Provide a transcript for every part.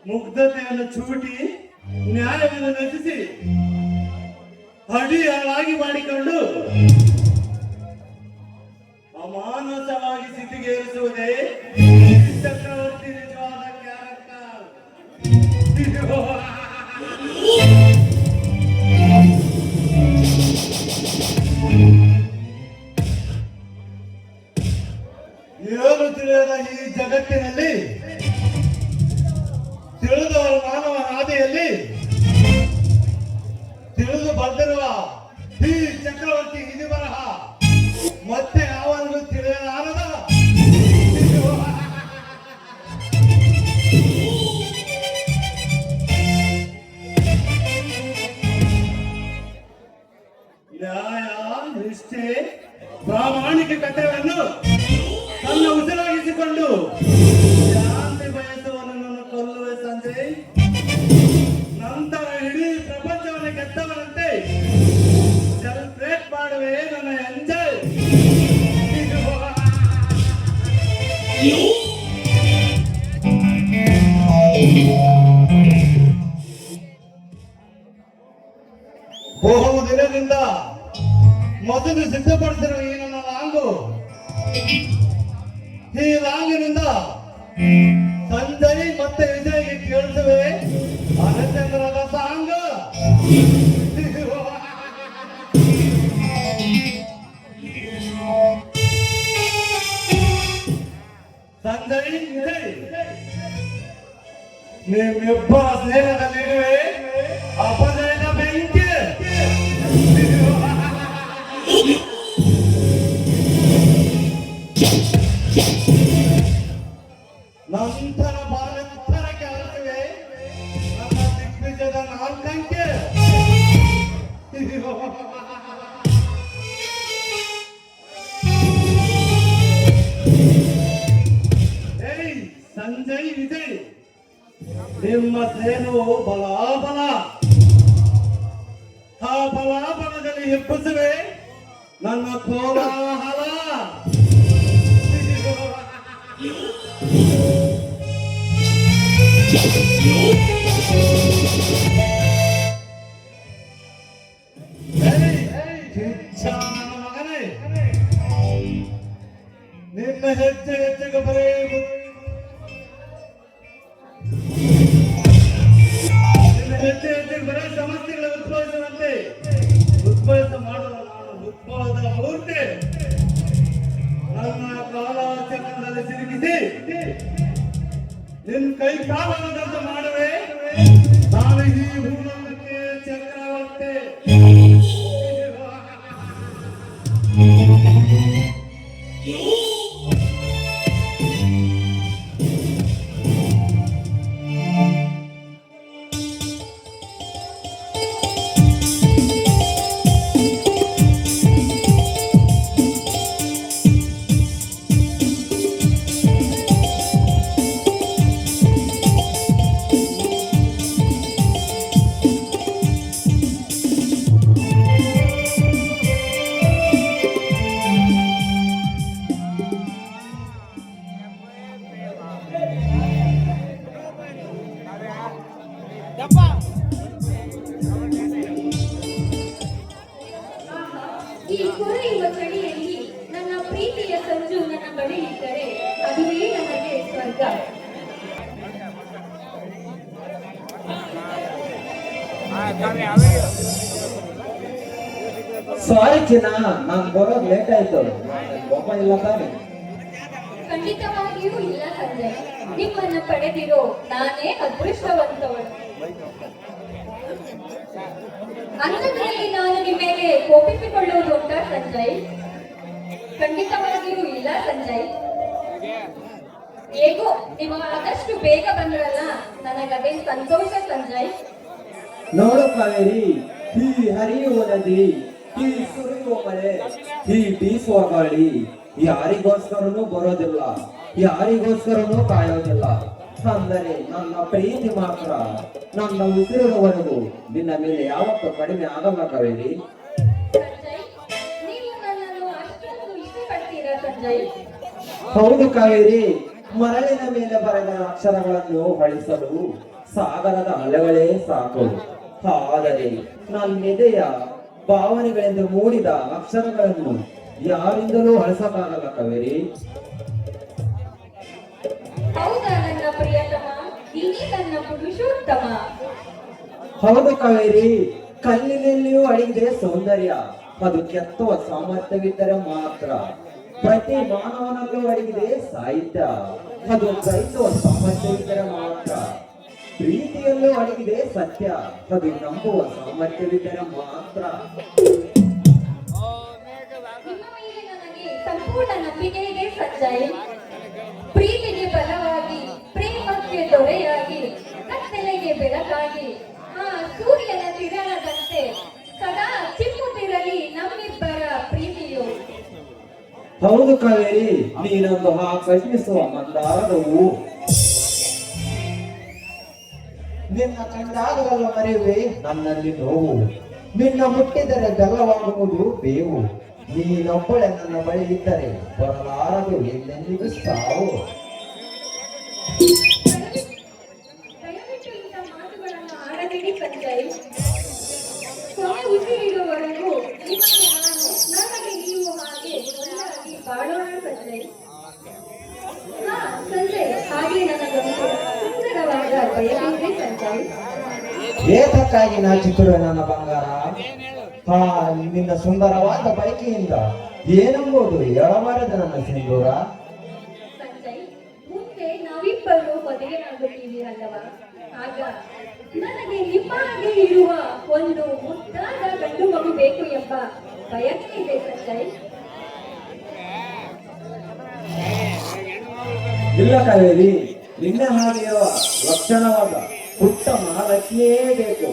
ಮುಗ್ಧತೆಯನ್ನು ಚೂಟಿ ನ್ಯಾಯವನ್ನು ರಚಿಸಿ ಅಡಿಯಾಳಾಗಿ ಮಾಡಿಕೊಂಡು ಅಮಾನಸವಾಗಿ ಸ್ಥಿತಿಗೇರಿಸುವುದೇ ಚಕ್ರವರ್ತಿ ನಿಜವಾದ ಕ್ಯಾರೆಕ್ಟರ್. ಏನು ತಿಳಿಯದ ಈ ಜಗತ್ತಿನಲ್ಲಿ ತಿಳಿದವರ ಮಾನವ ಹಾದಿಯಲ್ಲಿ ತಿಳಿದು ಬಂದಿರುವ ಈ ಚಕ್ರವರ್ತಿ ಇದು ಬರಹ ಮತ್ತೆ ಯಾವಾಗಲೂ ತಿಳಿಯಲಾರದ ನ್ಯಾಯ ನಿಷ್ಠೆ ಪ್ರಾಮಾಣಿಕತೆಯನ್ನು ತನ್ನ ಉಸಿರಾಗಿಸಿಕೊಂಡು ಶಾಂತಿ ಬಯಸುವವನನ್ನು ಕೊಲ್ಲುವೆ ಸಂಜಯ್. ನಂತರ ಇಡೀ ಪ್ರಪಂಚವನ್ನು ಗೆದ್ದವರಂತೆ ಸೆಲೆಬ್ರೇಟ್ ಮಾಡುವೆ ನನ್ನ ಎಂಜಾಯ್. ಬಹು ದಿನದಿಂದ ಮೊದಲು ಸಿದ್ಧಪಡಿಸಿರುವ ಈ ನನ್ನ ಲಾಂಗು, ಈ ಲಾಂಗಿನಿಂದ ಸಂಜಯ್ ಮತ್ತೆ ವಿಜಯ್ಗೆ ಕೇಳಿಸುವೆ ಅನಚಂದ್ರನ ಸಾಂಗ್. ಸಂಜಯ್ ವಿಜಯ್ ನಿಮ್ಮಿಬ್ಬರ ಸ್ನೇಹದಲ್ಲಿರುವೆ ಅಪಜಯದ ಬೆಂಕಿ. ನಂತರ ಬಾಲಂತರಕ್ಕೆ ಅರಿವೆ ನನ್ನ ದಿಗ್ವಿಜಯದ ನಾಲ್ಕಂಕೆ. ಸಂಜಯ್ ವಿಜಯ್ ನಿಮ್ಮ ಸೇನು ಬಲಾಬಲ. ಆ ಬಲಾಬಲದಲ್ಲಿ ಎಬ್ಬಿಸುವೆ ನನ್ನ ಕೋಲಾಹಲ. ಮಗನೇ, ನಿನ್ನ ಹೆಜ್ಜೆ ಹೆಜ್ಜೆಗೆ ಬರೇ ಸಮಸ್ಯೆಗಳ ಉದ್ಭವಿಸುವಂತೆ ಉದ್ಭವಿಸ ಮಾಡುವ ನಾನು ಉದ್ಭವದ ಮೂರ್ತಿ. ನನ್ನ ಕಾಲಚಕ್ರದಲ್ಲಿ ಸಿಲುಕಿಸಿ ನಿನ್ನ ಕೈ ಕಾಲದಂತೆ ಮಾಡುವೆ ನಾನು ಈ ಭೂಲೋಕಕ್ಕೆ ಚಕ್ರವರ್ತಿ. ಈ ಕೊರೆಯುವ ಚಳಿಯಲ್ಲಿ ನನ್ನ ಪ್ರೀತಿಯ ಸಂಜು ನನ್ನ ಬಳಿ ಇದ್ದರೆ ಅದುವೇ ನನಗೆ ಸ್ವರ್ಗ. ಸಾರಿ ಚಿನ್ನ, ನಾನು ಬರೋದು ಲೇಟ್ ಆಯ್ತು. ಕೋಪ ಇಲ್ಲ ತಾನೆ? ಖಂಡಿತವಾಗಿಯೂ ಇಲ್ಲ ಸಂಜಯ್. ನಿಮ್ಮನ್ನ ಪಡೆದಿರೋ ನಾನೇ ಅದೃಷ್ಟವಂತವಳು. ಅಂಥದ್ರಲ್ಲಿ ನಾನು ನಿಮ್ಮ ಮೇಲೆ ಕೋಪಿಸಿಕೊಳ್ಳುವುದು ಉಂಟಾ ಸಂಜಯ್? ಖಂಡಿತವಾಗಿಯೂ ಇಲ್ಲ ಸಂಜಯ್. ಹೇಗೋ ನೀವು ಆದಷ್ಟು ಬೇಗ ಬಂದ್ರಲ್ಲ, ನನಗದೇ ಸಂತೋಷ ಸಂಜಯ್. ನೋಡು ಕಾವೇರಿ, ಈ ಹರಿಯುವ ನದಿ, ಈ ಸುರಿಯುವ ಮಳೆ, ಈ ಬೀಸುವ ಗಾಳಿ ಯಾರಿಗೋಸ್ಕರನೂ ಬರೋದಿಲ್ಲ, ಯಾರಿಗೋಸ್ಕರನೂ ಕಾಯೋದಿಲ್ಲ. ಅಂದರೆ ನನ್ನ ಪ್ರೀತಿ ಮಾತ್ರ ನನ್ನ ಉಸಿರಿರುವವರೆಗೂ ನಿನ್ನ ಮೇಲೆ ಯಾವತ್ತೂ ಕಡಿಮೆ ಆಗಲ್ಲ ಕಾವೇರಿ. ಸಂಜಯ್, ನೀವು ನನ್ನನ್ನು ಅಷ್ಟೊಂದು ಸಂಜಯ್. ಹೌದು ಕಾವೇರಿ, ಮರಳಿನ ಮೇಲೆ ಬರೆದ ಅಕ್ಷರಗಳನ್ನು ಹೊಳಿಸಲು ಸಾಗರದ ಅಲೆಗಳೇ ಸಾಕು. ಆದರೆ ನನ್ನೆದೆಯ ಭಾವನೆಗಳಿಂದ ಮೂಡಿದ ಅಕ್ಷರಗಳನ್ನು ಯಾರಿಂದಲೂ ಅಳಿಸಕ್ಕಾಗಲ್ಲ ಕಾವೇರಿ. ಹೌದಾ ನನ್ನ ಪ್ರಿಯತಮ, ನೀನೇ ನನ್ನ ಪುರುಷೋತ್ತಮ. ಹೌದು ಕಾವೇರಿ, ಕಲ್ಲಿನಲ್ಲಿಯೂ ಅಡಗಿದೆ ಸೌಂದರ್ಯ, ಅದು ಕೆತ್ತುವ ಸಾಮರ್ಥ್ಯವಿದ್ದರೆ ಮಾತ್ರ. ಪ್ರತಿ ಮಾನವನಲ್ಲೂ ಅಡಗಿದೆ ಸಾಹಿತ್ಯ, ಅದು ಗ್ರಹಿಸುವ ಸಾಮರ್ಥ್ಯವಿದ್ದರೆ ಮಾತ್ರ. ಪ್ರೀತಿಯಲ್ಲೂ ಅಡಗಿದೆ ಸತ್ಯ, ಅದು ನಂಬುವ ಸಾಮರ್ಥ್ಯವಿದ್ದರೆ ಮಾತ್ರ. ನಿಮ್ಮ ಮೇಲೆ ನನಗೆ ಸಂಪೂರ್ಣ ನಂಬಿಕೆ ಇದೆ ಸಂಜಯ್. ಪ್ರೀತಿಗೆ ಬಲವಾಗಿ, ಪ್ರೇಮಕ್ಕೆ ದೊರೆಯಾಗಿ, ಕತ್ತಲೆಗೆ ಬೆಳಕಾಗಿ, ಆ ಸೂರ್ಯನ ಕಿರಣದಂತೆ ಸದಾ ಚಿಮ್ಮುತ್ತಿರಲಿ ನಮ್ಮಿಬ್ಬರ ಪ್ರೀತಿಯು. ಹೌದು ಕಾವೇರಿ, ನೀನೊಂದು ಆಕರ್ಷಿಸುವ ಮಂದಾರದ ಹೂವು. ನಿನ್ನ ಕಂಡಾಗಲೂ ಮರೆಯುವೆ ನನ್ನಲ್ಲಿ ನೋವು, ನಿನ್ನ ಮುಟ್ಟಿದರೆ ಬೆಲ್ಲವಾಗುವುದು ಬೇವು. ನೀನೊಬ್ಬಳೆ ನನ್ನ ಬಳಿ ಇದ್ದರೆ ಬರಲಾರದು ಎಲ್ಲೆಂದಿಗೂ ಸಾವು. ದಯವಿಟ್ಟು ಇಂಥ ಮಾತುಗಳನ್ನು ಆಡಬೇಡಿ ಸಂಜಯ್. ಕೊನೆ ಉಸಿರಿರುವವರೆಗೂ ನಿಮಗೆ ನಾನು, ನನಗೆ ನೀವು ಹಾಗೆ ಒಂದಾಗಿ ಬಾಳೋಣ ಸಂಜಯ್. ಹಾ ಸಂಜಯ್, ಹಾಗೆ ನನಗೊಂದು ಸುಂದರವಾದ ಬಯಕೆ ಸಂಜಯ್. ಏತಕ್ಕಾಗಿ ನಾಚಿಕೊಳ್ಳುವೆ ನನ್ನ ಬಂಗಾರ? ಹಾ, ನಿನ್ನ ಸುಂದರವಾದ ಬಯಕೆಯಿಂದ ಏನೆಂಬುದು ಹೇಳಬಾರದು ನನ್ನ ಸಿಂಧೂರ. ಸಂಜಯ್, ಮುಂದೆ ನಾವಿಬ್ಬರು ಮದುವೆಯಾಗುತ್ತೀವಿ ಅಲ್ಲವಾ? ಆಗ ನನಗೆ ನಿಮ್ಮ ಹಾಗೆ ಇರುವ ಒಂದು ಮುದ್ದಾದ ಗಂಡು ಮಗು ಬೇಕು ಎಂಬ ಬಯಕೆ ಇದೆ ಸಂಜಯ್. ಇಲ್ಲ ಕಾವೇರಿ, ನಿನ್ನ ಹಾಗೆಯವ ಲಕ್ಷಣವಾದ ಪುಟ್ಟ ಮಹಾಲಕ್ಷ್ಮಿಯೇ ಬೇಕು.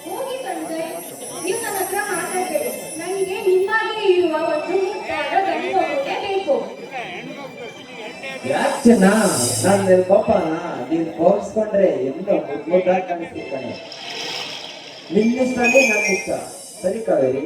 ಹೋಗಿ ಸಂಜಯ್, ನೀವು ನನ್ನ ಹತ್ರ ಮಾತಾಡಬೇಡಿ. ನನಗೆ ನಿಮ್ಮಾಗೆ ಇರುವ ಒಂದು ಮುದ್ದಾದ ಗಂಡು ಮಗುವೇ ಬೇಕು. ಯಾಕೆ ಚೆನ್ನ, ನನ್ನ ಪಾಪನ ನೀನ್ ಹೋಗಿಸ್ಕೊಂಡ್ರೆ ಎಂದ ಮುದ್ದಾಗಿ ಕಾಣಿಸ್ತಾನೆ. ನಿನ್ನಿಷ್ಟನೇ ನನ್ನ ಇಷ್ಟ. ಸರಿ ಕಾವೇರಿ.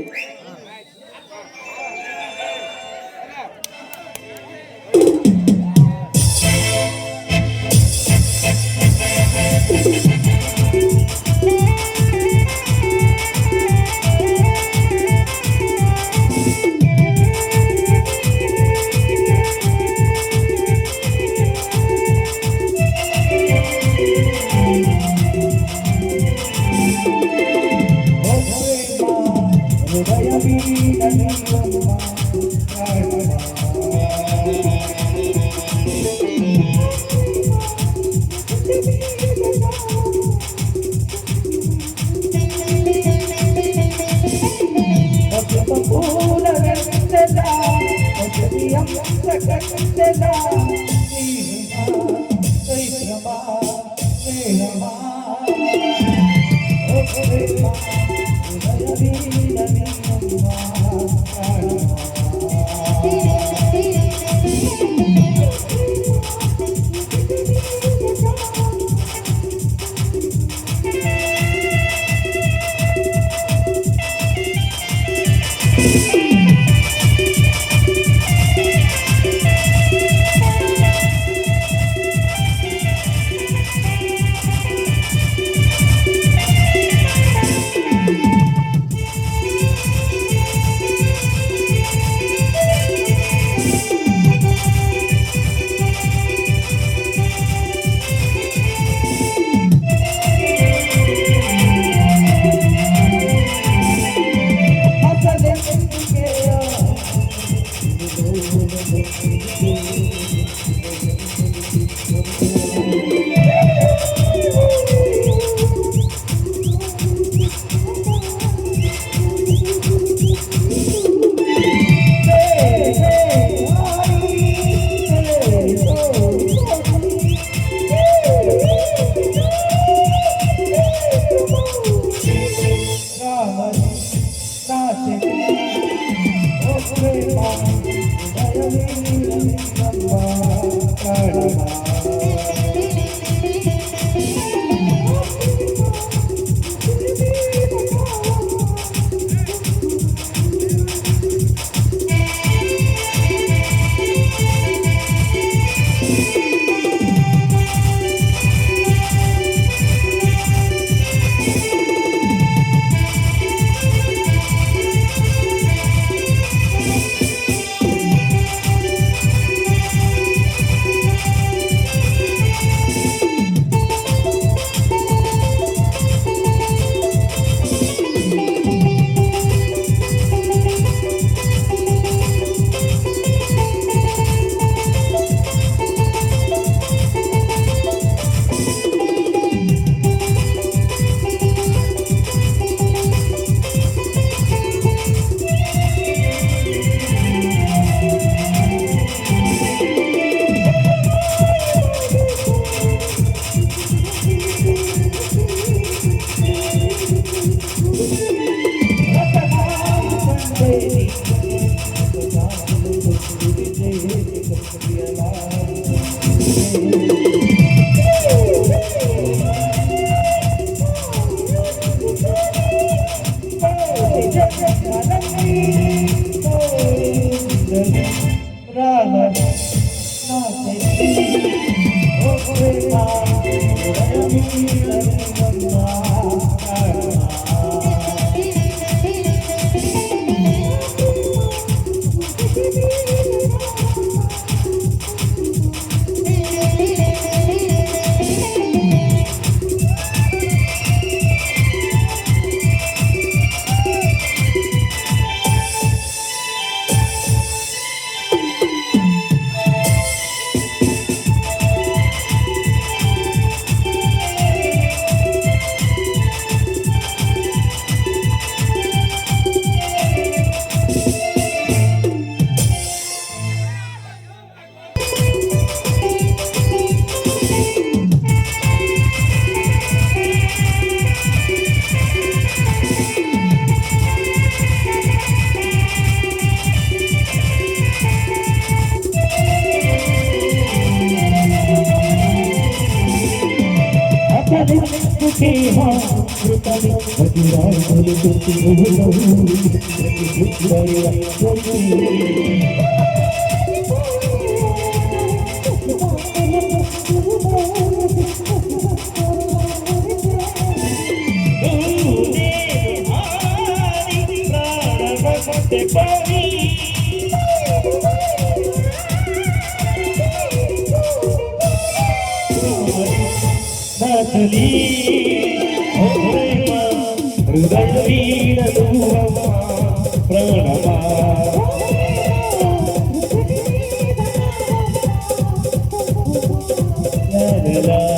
ಪ್ರಣಮ